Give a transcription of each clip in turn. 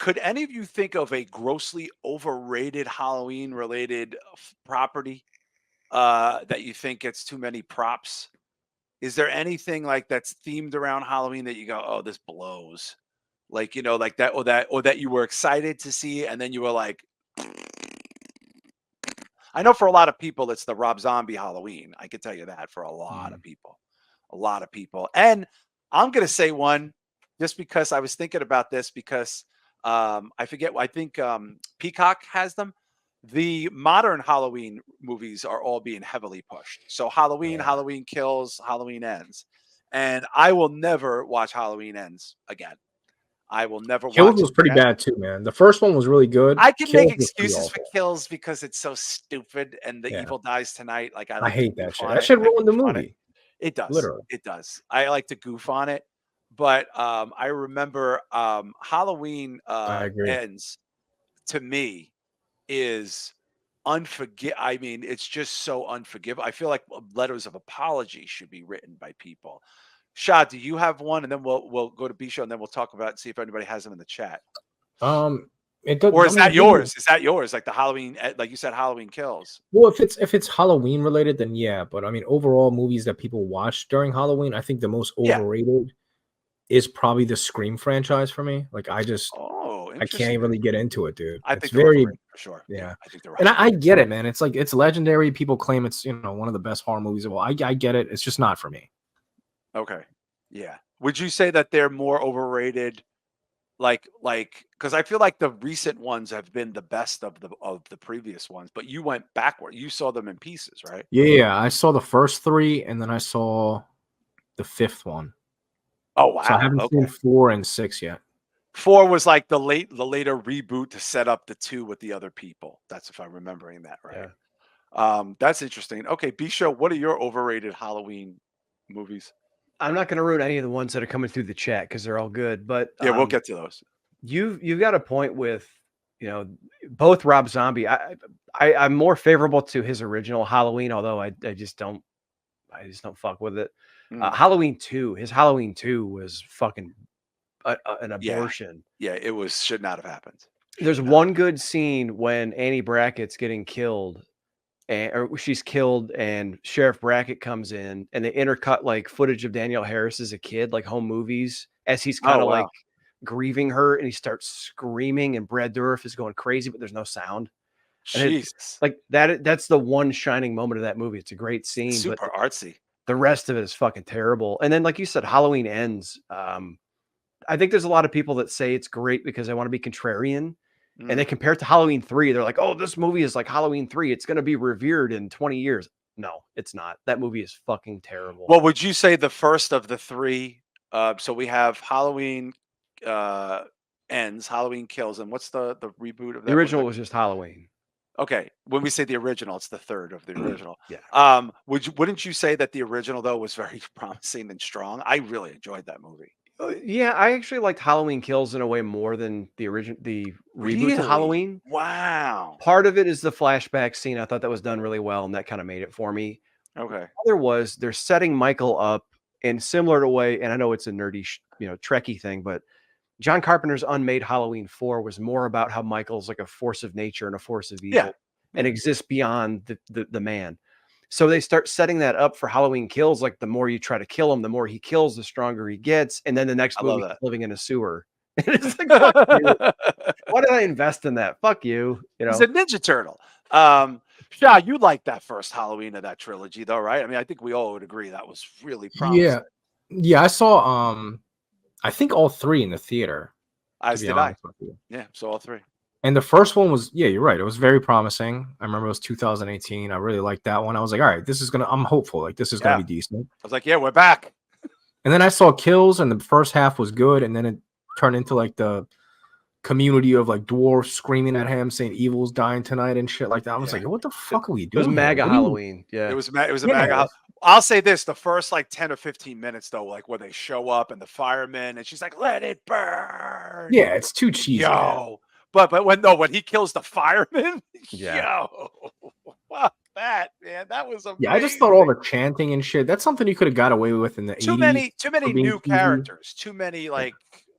Could any of you think of a grossly overrated Halloween related property that you think gets too many props? Is there anything like that's themed around Halloween that you go, "Oh, this blows." Like, like that you were excited to see and then you were like, I know for a lot of people it's the Rob Zombie Halloween. I can tell you that for a lot of Mm. people. A lot of people. And I'm going to say one just because I was thinking about this because I forget, I think Peacock has them. The modern Halloween movies are all being heavily pushed. So Halloween, Yeah. Halloween Kills, Halloween Ends. And I will never watch Halloween Ends again. I will never Kills watch it was pretty again. bad too, man. The first one was really good. I can make Kills was pretty excuses for awful. Kills because it's so stupid and the Yeah. evil dies tonight. Like I I like to hate that goof shit. on That it. shit I ruined the goof on it. movie. It does. Literally. It does. I like to goof on it. But I remember Halloween I agree. Ends to me is I mean, it's just so unforgivable. I feel like letters of apology should be written by people. Shah, do you have one? And then we'll go to B show and then we'll talk about it and see if anybody has them in the chat. Um, it does. Or I is mean, that yours? Is that yours? Like the Halloween, like you said, Halloween Kills. well, if it's Halloween related, then yeah. But I mean, overall, movies that people watch during Halloween, I think the most Yeah. overrated is probably the Scream franchise for me. Like, Oh, I interesting. can't really get into it, dude. I It's think they're very, overrated for sure. yeah. I think they're And I overrated. get it, man. It's like it's legendary. People claim it's one of the best horror movies of all. I get it. It's just not for me. Okay. Yeah. Would you say that they're more overrated? Like, because I feel like the recent ones have been the best of the previous ones, but you went backward. You saw them in pieces, right? Yeah, I saw the first three, and then I saw the fifth one. Oh So I wow. haven't seen Okay. 4 and 6 yet. 4 was like the later reboot to set up the 2 with the other people. That's if I'm remembering that right. That's interesting. Okay, B show, what are your overrated Halloween movies? I'm not going to ruin any of the ones that are coming through the chat because they're all good. But Yeah, we'll get to those. You've got a point with both Rob Zombie. I'm more favorable to his original Halloween, although I just don't fuck with it. Halloween 2, his Halloween 2 was fucking an abortion. Yeah, it should not have happened. There's one good scene when Annie Brackett's getting killed, or she's killed, and Sheriff Brackett comes in, and they intercut like footage of Danielle Harris as a kid, like home movies, as he's kind of like grieving her, and he starts screaming, and Brad Dourif is going crazy, but there's no sound. Jesus. Like that's the one shining moment of that movie. It's a great scene, super artsy. The rest of it is fucking terrible. And then, like you said, Halloween Ends. I think there's a lot of people that say it's great because they want to be contrarian. And they compare it to Halloween 3. They're like, oh, this movie is like Halloween 3. It's going to be revered in 20 years. No, it's not. That movie is fucking terrible. Well, would you say the first of the 3? So we have Halloween Ends, Halloween Kills, and what's the reboot of that? The original was just Halloween. Okay, when we say the original, it's the third of the original. Yeah. Wouldn't you say that the original though was very promising and strong? I really enjoyed that movie. Yeah, I actually liked Halloween Kills in a way more than the reboot to Halloween. Wow. Part of it is the flashback scene. I thought that was done really well, and that kind of made it for me. Okay. They're setting Michael up in similar to way, and I know it's a nerdy, Trekkie thing, but John Carpenter's unmade Halloween 4 was more about how Michael's like a force of nature and a force of evil and exists beyond the man. So they start setting that up for Halloween Kills. Like the more you try to kill him, the more he kills, the stronger he gets. And then the next movie, he's living in a sewer. And it's like, fuck you. Why did I invest in that? Fuck you. He's a Ninja Turtle. Shah, you like that first Halloween of that trilogy, though, right? I mean, I think we all would agree that was really promising. Yeah. I saw I think all 3 in the theater. As did I. Yeah, so all 3. And the first one was, you're right. It was very promising. I remember it was 2018. I really liked that one. I was like, all right, I'm hopeful. Like, this is going to be decent. I was like, yeah, we're back. And then I saw Kills, and the first half was good. And then it turned into like the community of like dwarves screaming at him, saying evil's dying tonight and shit like that. I was like, what the fuck are we doing? It was MAGA Halloween. Yeah. It was a MAGA. I'll say this, the first like 10 or 15 minutes though, like when they show up and the firemen and she's like, let it burn. Yeah, it's too cheesy. Yo. But when he kills the fireman, yo, fuck that, man. That was amazing. Yeah, I just thought all the chanting and shit, that's something you could have got away with in the 80s. Too many new characters. Too many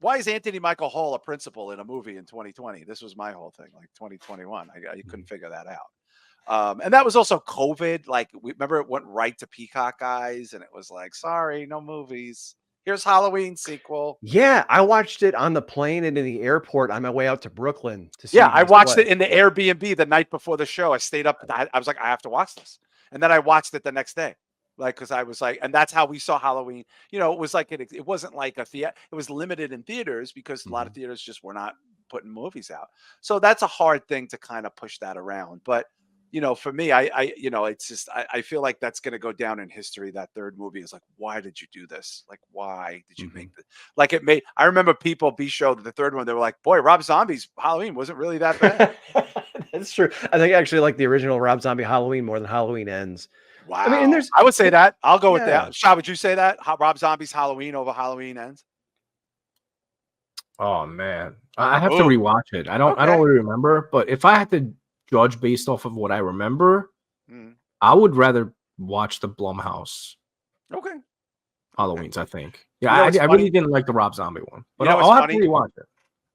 why is Anthony Michael Hall a principal in a movie in 2020? This was my whole thing, like 2021. I couldn't figure that out. And that was also COVID. Like, remember it went right to Peacock, guys, and it was like, sorry, no movies. Here's Halloween sequel. Yeah, I watched it on the plane and in the airport on my way out to Brooklyn to see. Yeah, I these watched play. it in the Airbnb the night before the show. I stayed up. I was like, I have to watch this, and then I watched it the next day. Like, because I was like, and that's how we saw Halloween. You know, it was like it wasn't like a theater. It was limited in theaters because a lot of theaters just were not putting movies out. So that's a hard thing to kind of push that around. But you know, for me, you know, it's just I feel like that's going to go down in history. That third movie is like, why did you do this? Like, why did you make this? Like, it made. I remember people showed the third one. They were like, boy, Rob Zombie's Halloween wasn't really that bad. That's true. I think I actually like the original Rob Zombie Halloween more than Halloween Ends. Wow. I mean, and there's, I would say that. I'll go with yeah. that. Shah, would you say that? Rob Zombie's Halloween over Halloween Ends? Oh man, I have to rewatch it. I don't Okay. really remember, but if I had to judge based off of what I remember, Mm. I would rather watch the Blumhouse Okay. Halloweens. I think. You Yeah, know I what's really funny? didn't like the Rob Zombie one, but You know I'll what's have to funny? rewatch it.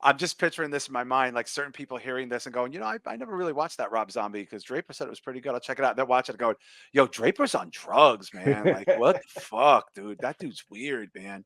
I'm just picturing this in my mind, like certain people hearing this and going, you know, I never really watched that Rob Zombie because Draper said it was pretty good. I'll check it out. They're watching it going, yo, Draper's on drugs, man. Like, what the fuck, dude? That dude's weird, man.